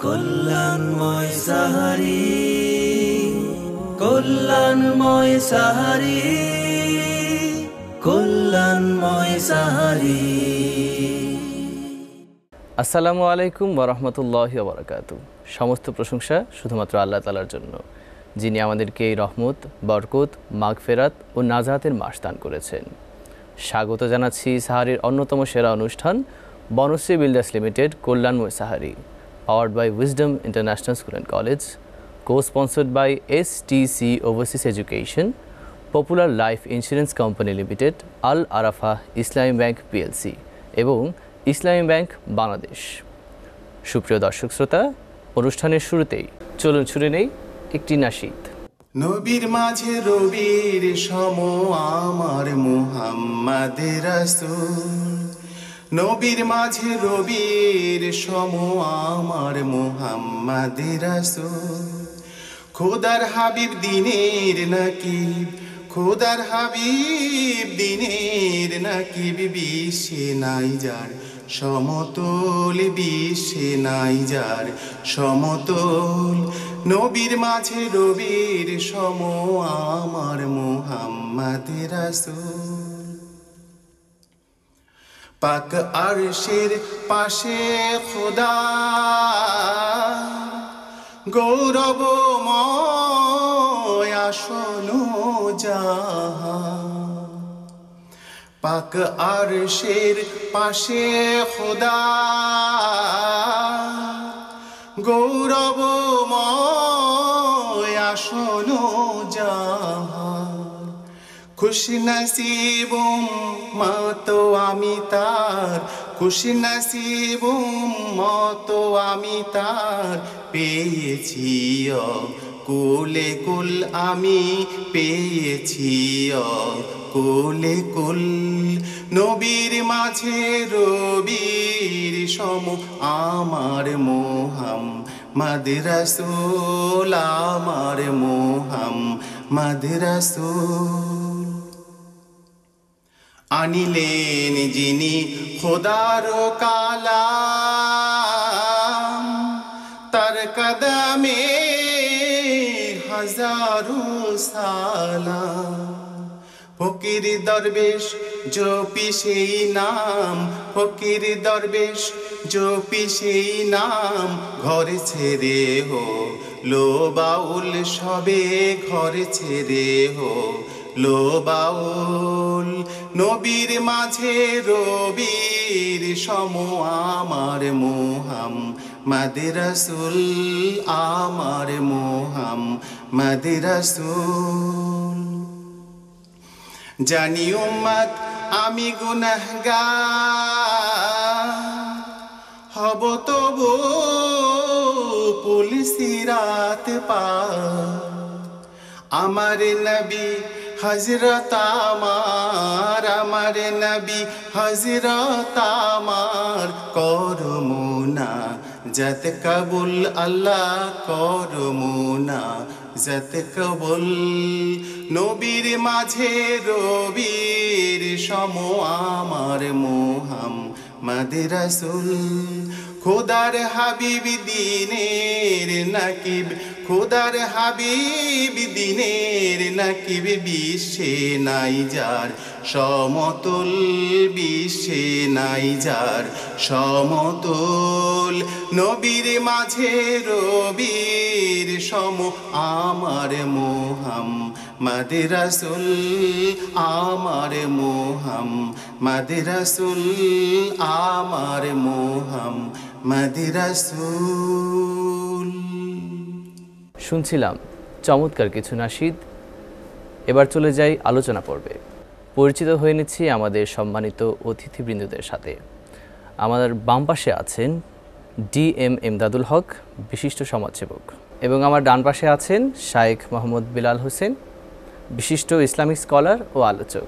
কল্যাণময় সাহারি, কল্যাণময় সাহারি, কল্যাণময় সাহারি। আসসালামু আলাইকুম ওয়া রাহমাতুল্লাহি ওয়া বারাকাতুহু। সমস্ত প্রশংসা শুধুমাত্র আল্লাহ তাআলার জন্য, যিনি আমাদেরকে এই রহমত, বরকত, মাগফিরাত ও নাজাতের মাস দান করেছেন। স্বাগত জানাচ্ছি সাহারির অন্যতম সেরা অনুষ্ঠান বনশ্রী বিল্ডার্স লিমিটেড কল্যাণময় সাহারি, powered by Wisdom International School and College, co-sponsored by STC Overseas Education, Popular Life Insurance Company Limited, Al Arafah Islami Bank PLC এবং ইসলামী ব্যাংক বাংলাদেশ। সুপ্রিয় দর্শক শ্রোতা, অনুষ্ঠানের শুরুতেই চলুন শুনে নেই একটি নাশিদ। নবীর মাঝে রবির সম আমার মুহাম্মদ রাসূল, নবীর মাঝে রবির সম আমার মুহাম্মদ রাসূল। খোদার হাবিব দিনের নাকিব, খোদার হাবিব দিনের নাকিব, বিশ্বে নাই যার সমতল, বিশ্বে নাই যার সমতল। নবীর মাঝে রবির সম আমার মুহাম্মদ রাসূল। পাক আরশের পাশে খোদা গৌরবময় আসন জাহান। পাক আরশের পাশে খোদা গৌরবময় আসন জাহান। খুশি নসিব উম্মত আমি তার, খুশি নসিব উম্মত আমি তার, পেয়েছি কুলে কুল আমি পেয়েছি কুলে কুল। নবীর মাঝে রবির সম আমার মুহাম্মদ রাসূল, আমার মুহাম্মদ রাসূল। আনিলেন যিনি খোদার কালাম, তার কদমে হাজারো সালাম। ফকির দরবেশ জপি সেই নাম, ফকির দরবেশ জপি সেই নাম। ঘর ছেড়ে লো বাউল সবে, ঘর ছেড়ে লো বাউল। নবীর মাঝে রবির সম আমার মুহাম্মদ রাসূল, আমার মুহাম্মদ রাসূল। জানি উম্মত আমি গুনাহগার, হব তবু পুলিসিরাত পার। আমার নবী হযরত আমার, আমার নবী হযরত আমার। করো মুনাজাত কবুল আল্লাহ, করো মুনাজাত কবুল। নবীর মাঝে রবির সম আমার মুহাম্মদ রাসূল। খোদার হাবিব দিনের নাকিব, খোদার হাবিব দিনের নাকিব, বিশ্বে নাই যার সমতল, বিশ্বে নাই যার সমতল। নবীর মাঝে রবির সম আমার মুহাম্মদ রাসূল, আমার মুহাম্মদ রাসূল, আমার মুহাম্মদ রাসূল। শুনছিলাম চমৎকার কিছু নাশিদ। এবার চলে যাই আলোচনা পর্বে। পরিচিত হয়ে নিচ্ছি আমাদের সম্মানিত অতিথিবৃন্দদের সাথে। আমাদের বাম পাশে আছেন DM এমদাদুল হক, বিশিষ্ট সমাজসেবক, এবং আমার ডান পাশে আছেন শাইখ মোহাম্মদ বিলাল হোসেন, বিশিষ্ট ইসলামিক স্কলার ও আলোচক।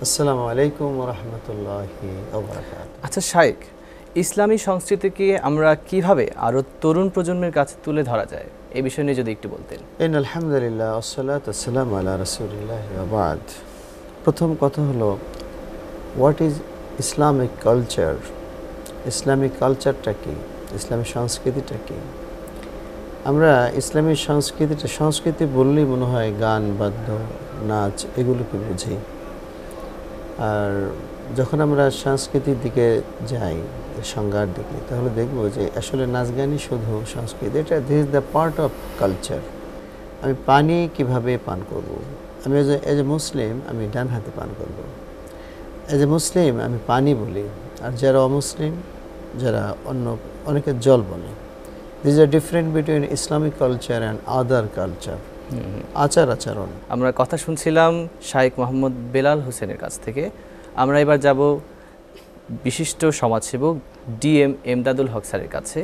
আসসালামু আলাইকুম ওয়া রাহমাতুল্লাহি ওয়া বারাকাতুহু। আচ্ছা শাইখ, ইসলামী সংস্কৃতিকে আমরা কিভাবে আরও তরুণ প্রজন্মের কাছে তুলে ধরা যায়, এই বিষয় নিয়ে যদি একটু বলতেন। আলহামদুলিল্লাহ ওয়াসসালাতু ওয়াসসালামু আলা রাসূলিল্লাহ ওয়া বা'দ। প্রথম কথা হলো, what is Islamic culture? Islamic কালচারটা কি, ইসলামী সংস্কৃতিটা কি? আমরা ইসলামী সংস্কৃতি বললেই মনে হয় গান বাদ্য নাচ এগুলোকে বুঝি। আর যখন আমরা সংস্কৃতির দিকে যাই, সংজ্ঞার দিকে, তাহলে দেখব যে আসলে নাচ গানই শুধু সংস্কৃতি। এটা this is the part of culture. আমি পানি কিভাবে পান করব, আমি এজ এ মুসলিম আমি ডান হাতে পান করব। এজ এ মুসলিম আমি পানি বলি, আর যারা অমুসলিম, যারা অনেকে জল বলে। This are different between Islamic culture and other culture. আচরণ। আমরা কথা শুনছিলাম শাইখ মোহাম্মদ বেলাল হোসেনের কাছ থেকে। আমরা এবার যাব বিশিষ্ট সমাজসেবক ডিএম এমদাদুল হক স্যারের কাছে।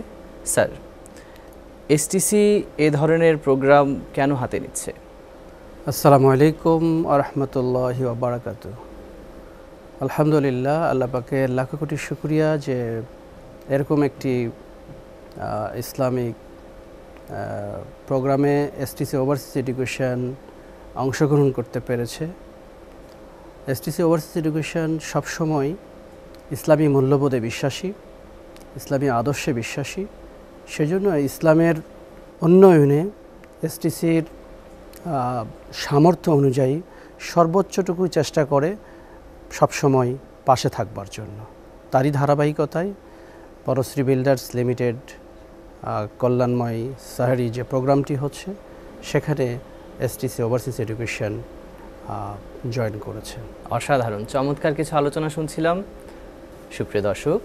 স্যার, এসটিসি এ ধরনের প্রোগ্রাম কেন হাতে নিচ্ছে? আসসালামু আলাইকুম ওয়া রাহমাতুল্লাহি ওয়া বারাকাতুহু। আলহামদুলিল্লাহ, আল্লাহ পাকের লাখ কোটি শুকরিয়া যে এরকম একটি ইসলামিক প্রোগ্রামে এসটিসি ওভারসিজ এডুকেশন অংশগ্রহণ করতে পেরেছে। এসটিসি ওভারসিজ এডুকেশন সবসময় ইসলামী মূল্যবোধে বিশ্বাসী, ইসলামী আদর্শে বিশ্বাসী। সেজন্য ইসলামের উন্নয়নে এসটিসির সামর্থ্য অনুযায়ী সর্বোচ্চটুকু চেষ্টা করে সবসময় পাশে থাকবার জন্য। তারই ধারাবাহিকতায় পরশ্রী বিল্ডার্স লিমিটেড কল্যাণময় সাহারি যে প্রোগ্রামটি হচ্ছে, সেখানে এসটিসি ওভারসিজ এডুকেশন জয়েন করেছে। অসাধারণ, চমৎকার কিছু আলোচনা শুনছিলাম। সুপ্রিয় দর্শক,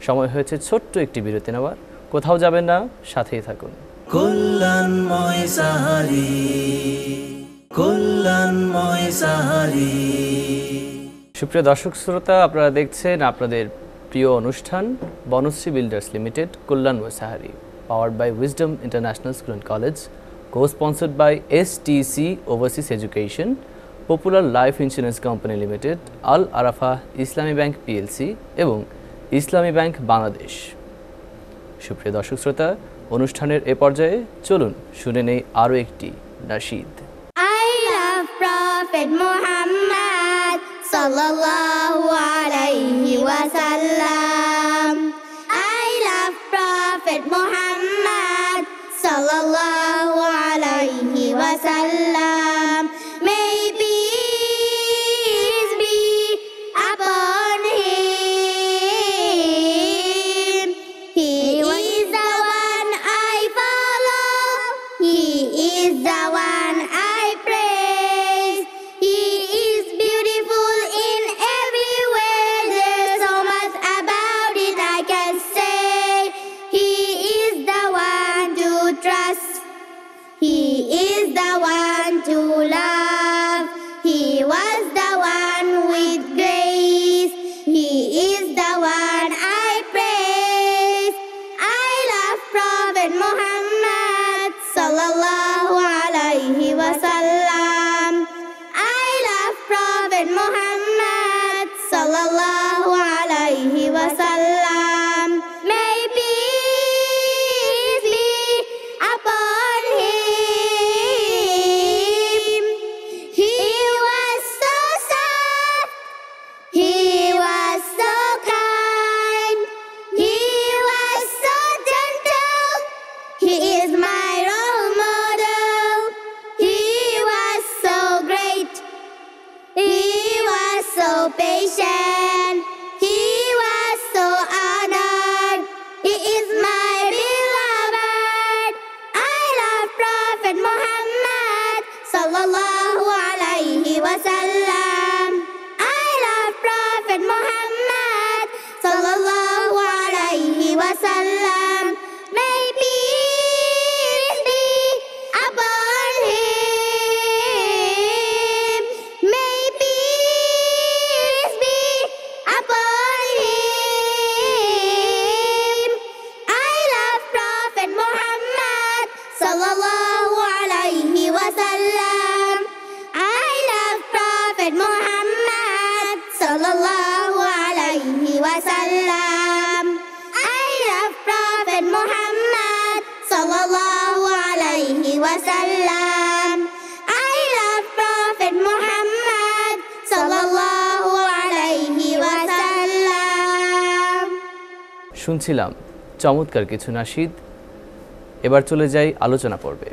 সময় হয়েছে ছোট্ট একটি বিরতি নেওয়ার। কোথাও যাবেন না, সাথেই থাকুন। কল্যাণময় সাহারি, কল্যাণময় সাহারি। সুপ্রিয় দর্শক শ্রোতা, আপনারা দেখছেন আপনাদের প্রিয় অনুষ্ঠান বনশ্রী বিল্ডার্স লিমিটেড কল্যাণময় সাহারি, powered by Wisdom International School and College, co-sponsored by STC Overseas Education, Popular Life Insurance Company Limited, Al Arafah Islami Bank PLC এবং ইসলামী ব্যাংক বাংলাদেশ। সুপ্রিয় দর্শক শ্রোতা, অনুষ্ঠানের এ পর্যায়ে চলুন শুনে নেই আরও একটি nasheed. I love Prophet Muhammad sallallahu alayhi wa sallam. I love Prophet Muhammad sallallahu alayhi wa sallam. May peace be upon him. He is the one I follow. He is the one I praise. He is beautiful in every way. There's so much about it I can say. He is the one to trust. He is the one to love. He was the one with grace. He is the one I praise. I love Prophet Muhammad sallallahu alayhi wa sallam. I love Prophet Muhammad sallallahu alayhi wa sallam. May peace be upon him. He was so soft. He was so kind. He was so gentle. He is my role model. He was so great. He was so patient. He was so honored. He is my beloved. I love Prophet Muhammad sallallahu alayhi wa sallam. I love Prophet Muhammad sallallahu alayhi wa sallam. May peace be upon him. May peace be upon him. I love Prophet Muhammad sallallahu alayhi wa sallam. I love Prophet Muhammad sallallahu alayhi wa sallam. I love Prophet Muhammad sallallahu alayhi wa sallam. I love Prophet Muhammad sallallahu alayhi wa sallam. শুনছিলাম চমৎকার কিছু নাশিদ। এবার চলে যাই আলোচনা পর্বে।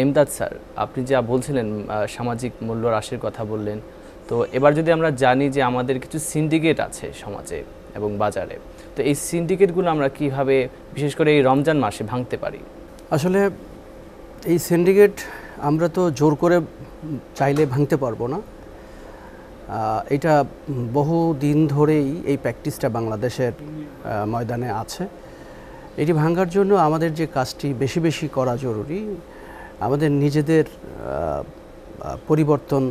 Emdad sir, আপনি যা বলছিলেন সামাজিক মূল্য হ্রাসের কথা বললেন, তো এবার যদি আমরা জানি যে আমাদের কিছু সিন্ডিকেট আছে সমাজে এবং বাজারে, তো এই সিন্ডিকেটগুলো আমরা কিভাবে বিশেষ করে এই রমজান মাসে ভাঙতে পারি? আসলে এই সিন্ডিকেট আমরা তো জোর করে চাইলে ভাঙতে পারবো না। এটা বহু দিন ধরেই এই প্র্যাকটিসটা বাংলাদেশের ময়দানে আছে। এটি ভাঙার জন্য আমাদের যে কাজটি বেশি বেশি করা জরুরি, আমাদের নিজেদের পরিবর্তন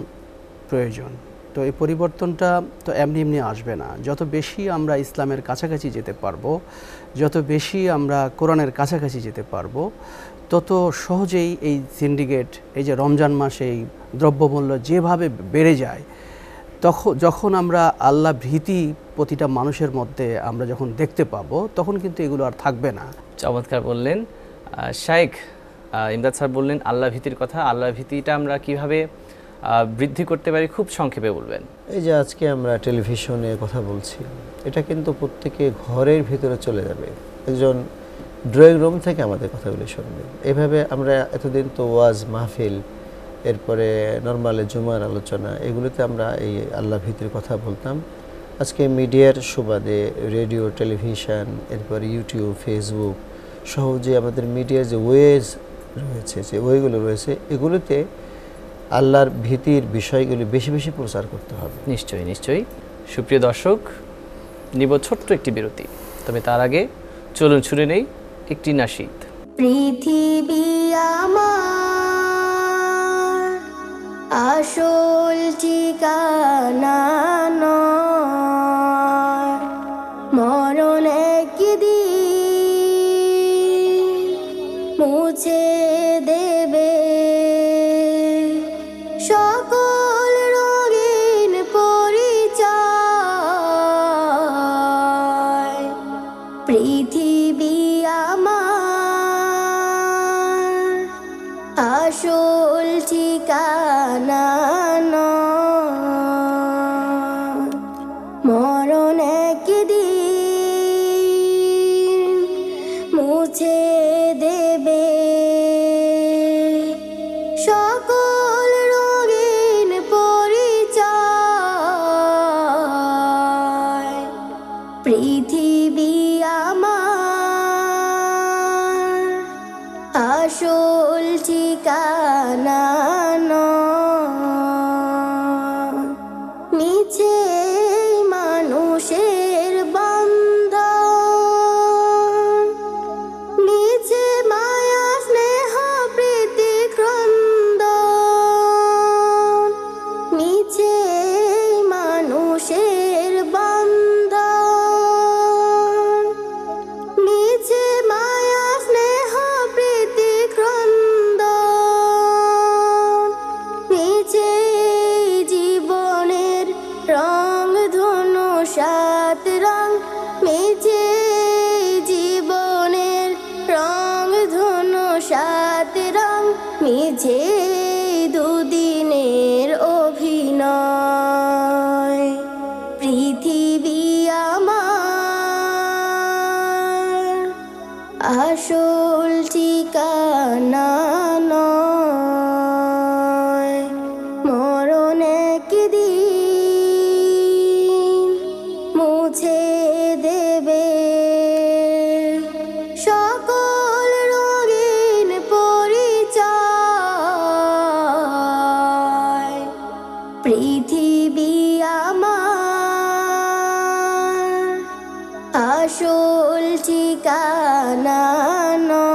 প্রয়োজন। তো এই পরিবর্তনটা তো এমনি এমনি আসবে না। যত বেশি আমরা ইসলামের কাছাকাছি যেতে পারবো, যত বেশি আমরা কোরআনের কাছাকাছি যেতে পারবো, তত সহজেই এই সিন্ডিকেট, এই যে রমজান মাসে এই দ্রব্যমূল্য যেভাবে বেড়ে যায়, যখন আমরা আল্লাহ ভীতি প্রতিটা মানুষের মধ্যে আমরা যখন দেখতে পাবো, তখন কিন্তু এগুলো আর থাকবে না। চমৎকার বললেন শাইখ। ইমদাদ স্যার বললেন আল্লাহ ভীতির কথা। আল্লাহ ভীতিটা আমরা কিভাবে বৃদ্ধি করতে পারি, খুব সংক্ষেপে বলবেন। এই যে আজকে আমরা টেলিভিশনে কথা বলছি, এটা কিন্তু প্রত্যেকে ঘরের ভিতরে চলে যাবে, একজন ড্রয়িং রুম থেকে আমাদের কথাগুলি শুনবে। এভাবে আমরা এতদিন তো ওয়াজ মাহফিল, এরপরে নর্মালে জুমার আলোচনা, এগুলোতে আমরা এই আল্লাহ ভীতির কথা বলতাম। আজকে মিডিয়ার সুবাদে রেডিও, টেলিভিশন, এরপরে ইউটিউব, ফেসবুক সহ যে আমাদের মিডিয়ার যে ওয়েজ রয়েছে, যে ওয়েগুলো রয়েছে, এগুলোতে আল্লাহর ভীতির বিষয়গুলি বেশি বেশি প্রচার করতে হবে। নিশ্চয়ই নিশ্চয়ই। সুপ্রিয় দর্শক, নিব ছোট্ট একটি বিরতি, তবে তার আগে চলুন শুনে নেই একটি নাশিদ। পৃথিবী আমার আসল ঠিকানা নয়, মরণ একদিন মুছে দেবে সকল রঙিন পরিচয়। পৃথিবী আমার আসল ঠিকানা নয়, মরণ একদিন মুছে দেবে সকল রঙিন পরিচয়। পৃথিবী আমার আসল ঠিকানা নয়, মিছে মানুষের বন্ধন, মিছে মায়া স্নেহ প্রীতি ক্রন্দন, মিছে মানুষের বন্ধন, মিছে মায়া স্নেহ প্রীতি ক্রন্দন, মিছে জীবনের রং ধনু সাত রং, মিছে জীবনের রং ধনু সাত রং, মিছে দুদিনের অভিনয়। পৃথিবী আমার আসল ঠিকানা নয়, মরণ একদিন মুছে দেবে সকল রঙিন পরিচয়। পৃথিবী আমার আসল ঠিকানা নয়।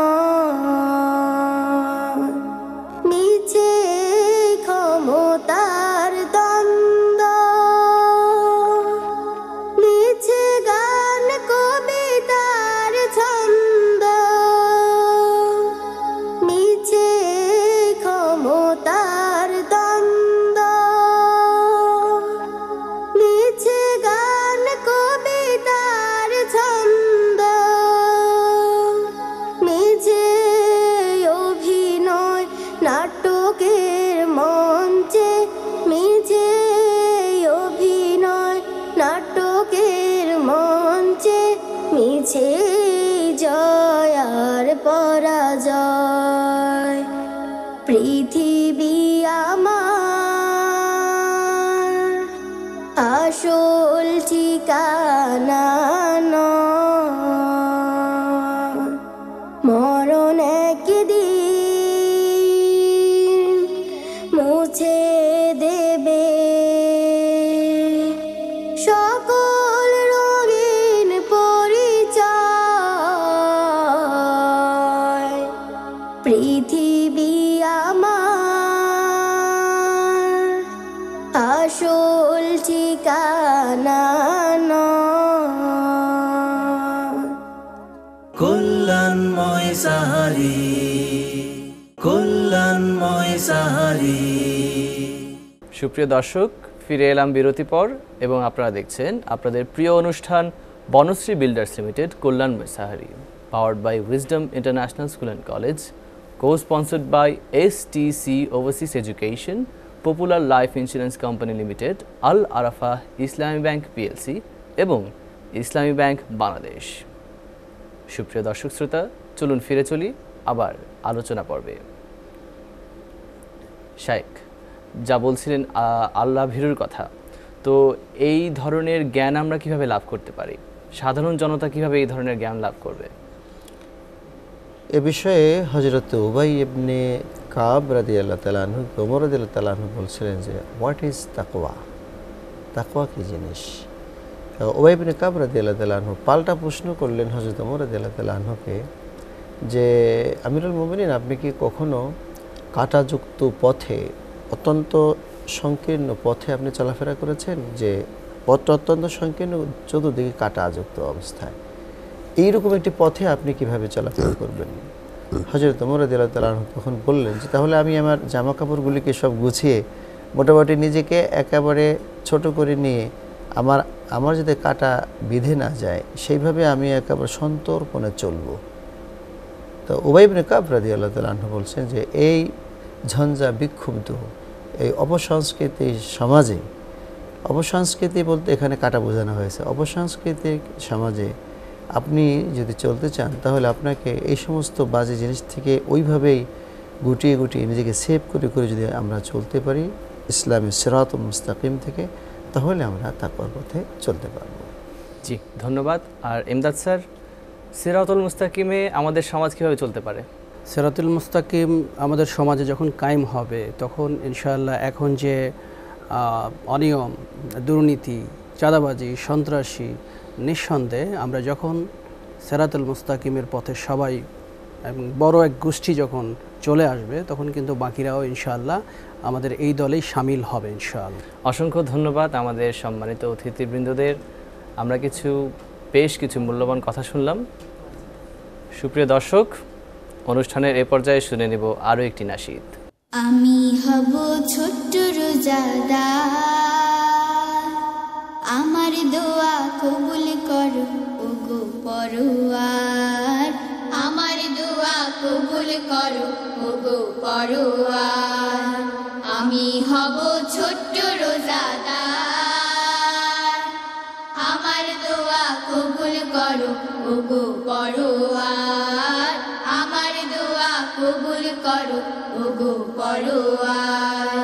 পরাজয় পৃথিবী আমার আসল ঠিকানা নয়। মরণ একদিন মুছে দেবে সকল রঙিন পরিচয় পৃথিবী আমার আসল ঠিকানা নয়। কল্যাণময় সাহারি, কল্যাণময় সাহারি। সুপ্রিয় দর্শক, ফিরে এলাম বিরতি পর এবং আপনারা দেখছেন আপনাদের প্রিয় অনুষ্ঠান বনশ্রী বিল্ডার্স লিমিটেড কল্যাণময় সাহারি, powered by Wisdom International School and College, co-sponsored by STC Overseas Education, Popular Life Insurance Company Limited, Al Arafah Islami Bank PLC এবং ইসলামী ব্যাংক বাংলাদেশ। সুপ্রিয় দর্শক শ্রোতা, চলুন ফিরে চলি আবার আলোচনা পর্বে। শাইখ, যা বলছিলেন আল্লাহ ভীরুর কথা, তো এই ধরনের জ্ঞান আমরা কিভাবে লাভ করতে পারি? সাধারণ জনতা কিভাবে এই ধরনের জ্ঞান লাভ করবে? এ বিষয়ে হযরত উবাই ইবনে কাব রাদিয়াল্লাহু তাআলা আনহু, ওমর রাদিয়াল্লাহু তাআলা আনহু বলছিলেন যে হোয়াট ইজ তাকওয়া, তাকওয়া কি জিনিস? উবাই ইবনে কাব রাদিয়াল্লাহু তাআলা আনহু পাল্টা প্রশ্ন করলেন হযরত ওমর রাদিয়াল্লাহু তাআলা আনহুকে যে আমিরুল মুমিনিন, আপনি কি কখনো কাঁটাযুক্ত পথে, অত্যন্ত সংকীর্ণ পথে আপনি চলাফেরা করেছেন? যে পথটা অত্যন্ত সংকীর্ণ, চতুর্দিকে কাঁটাযুক্ত অবস্থায়, এইরকম একটি পথে আপনি কিভাবে চলাফেরা করবেন? হযরত ওমর রাদিয়াল্লাহু তাআলা আনহু তখন বললেন যে তাহলে আমি আমার জামা কাপড়গুলিকে সব গুছিয়ে মোটামুটি নিজেকে একেবারে ছোট করে নিয়ে আমার যাতে কাঁটা বিঁধে না যায় সেইভাবে আমি একেবারে সন্তর্পণে চলব। তো উবাই ইবনে কাব রাদিয়াল্লাহু তাআলা আনহু বলছেন যে এই ঝঞ্ঝা বিক্ষুব্ধ এই অপসংস্কৃতি সমাজে, অপসংস্কৃতি বলতে এখানে কাঁটা বোঝানো হয়েছে, অপসাংস্কৃতিক সমাজে আপনি যদি চলতে চান তাহলে আপনাকে এই সমস্ত বাজে জিনিস থেকে ওইভাবেই গুটিয়ে গুটিয়ে নিজেকে সেভ করে করে যদি আমরা চলতে পারি ইসলামের সিরাতুল মুস্তাকিম থেকে, তাহলে আমরা তাকওয়ার পথে চলতে পারবো। জি, ধন্যবাদ। আর ইমদাদ স্যার, সিরাতুল মুস্তাকিমে আমাদের সমাজ কীভাবে চলতে পারে? সিরাতুল মুস্তাকিম আমাদের সমাজে যখন কায়েম হবে তখন ইনশাআল্লাহ এখন যে অনিয়ম, দুর্নীতি, চাঁদাবাজি, সন্ত্রাসী, নিঃসন্দেহে আমরা যখন সিরাতুল মুস্তাকিমের পথে সবাই এবং বড় এক গোষ্ঠী যখন চলে আসবে তখন কিন্তু বাকিরাও ইনশাআল্লাহ আমাদের এই দলেই শামিল হবে ইনশাআল্লাহ। অসংখ্য ধন্যবাদ আমাদের সম্মানিত অতিথিবৃন্দদের। আমরা বেশ কিছু মূল্যবান কথা শুনলাম। সুপ্রিয় দর্শক, অনুষ্ঠানের এ পর্যায়ে শুনে নেব আরও একটি নাশিদ। আমি হব ছোট্ট রোজাদার, আমার দোয়া কবুল করো ওগো পরোয়ার, আমার দোয়া কবুল করো ওগো পরোয়ার। আমি হব ছোট্ট রোজাদার, আমার দোয়া কবুল করো ওগো পরোয়ার, আমার দোয়া কবুল করো ওগো পরোয়ার।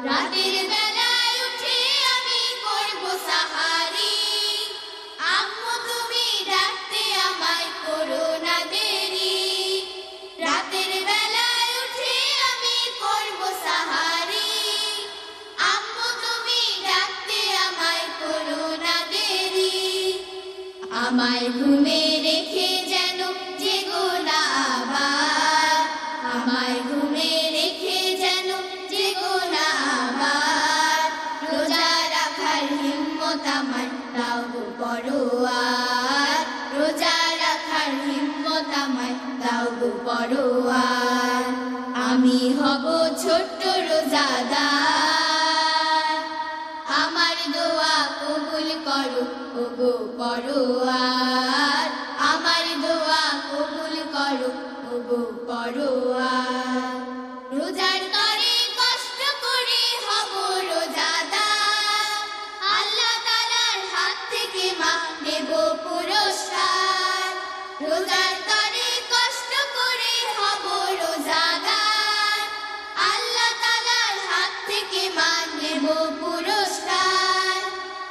রাতের বেলায় উঠে আমি করব সাহারি, আম্মু তুমি ডাকতে আমায় করো না দেরি। রাতের বেলায় উঠে আমি করব সাহারি, আম্মু তুমি ডাকতে আমায় করো না দেরি। আমায় ঘুমে রেখে যেন জেগো না আবার, আমায় ঘুমে রেখে যেন জেগো না আবার। রোজা রাখার হিম্মত আমার দাও গো পরোয়ার, রোজা রাখার হিম্মত আমায় দাও গো পরোয়ার। আমি হব ছোট্ট রোজাদার, আমার দোয়া কবুল করো ওগো পরোয়ার, আমার দোয়া কবুল করো ওগো পরোয়ার। রোজার তরে কষ্ট করে হব রোজাদার, আল্লাহ তাআলার হাত থেকে মা নেব পুরস্কার। রোজার তরে কষ্ট করে পুরস্কার।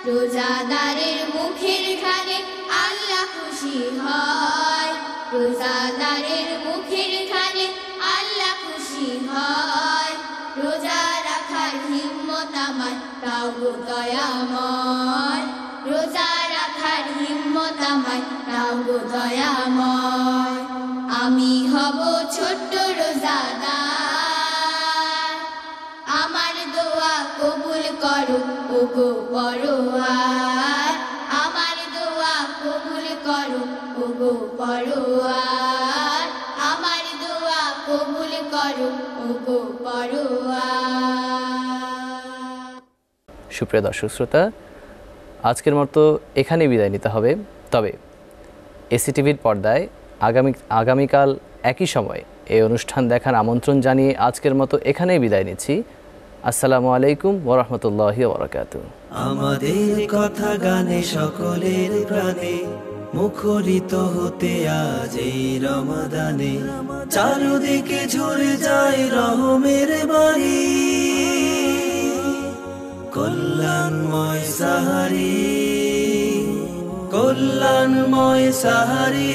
রোজাদারের মুখের ঘ্রাণে আল্লাহ খুশি হয়, রোজাদারের মুখের ঘ্রাণে আল্লাহ খুশি হয়। রোজা রাখার হিম্মত আমার দাও গো দয়াময়, রোজা রাখার হিম্মত আমার দাও গো দয়াময়। আমি হব ছোট্ট রোজাদার, আমার দোয়া কবুল করো ওগো পরোয়ার, আমার দোয়া কবুল করো ওগো পরোয়ার, আমার দোয়া কবুল করো ওগো পরোয়ার। সুপ্রিয় দর্শক শ্রোতা, আজকের মতো এখানে বিদায় নিতে হবে। তবে এসিটিভির পর্দায় আগামীকাল একই সময় এই অনুষ্ঠান দেখার আমন্ত্রণ জানিয়ে আজকের মতো এখানেই বিদায় নিচ্ছি। আসসালামু আলাইকুম ওয়া রাহমাতুল্লাহি ওয়া বারাকাতুহু। আমাদের কথা গানে সকলের প্রাণে মুখরিত হতে আজ এই রমাদানে, চারদিকে ঝরে যায় রহমের বাড়ি, কল্যাণময় সাহারি, কল্যাণময় সাহারি,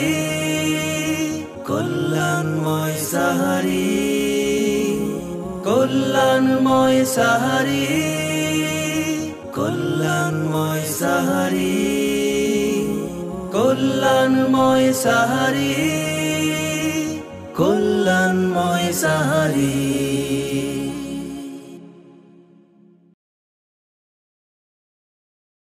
কল্যাণময় সাহারি, কল্যাণময় সাহারি, কল্যাণময় সাহারি, কল্যাণময় সাহারি, কল্যাণময় সাহারি।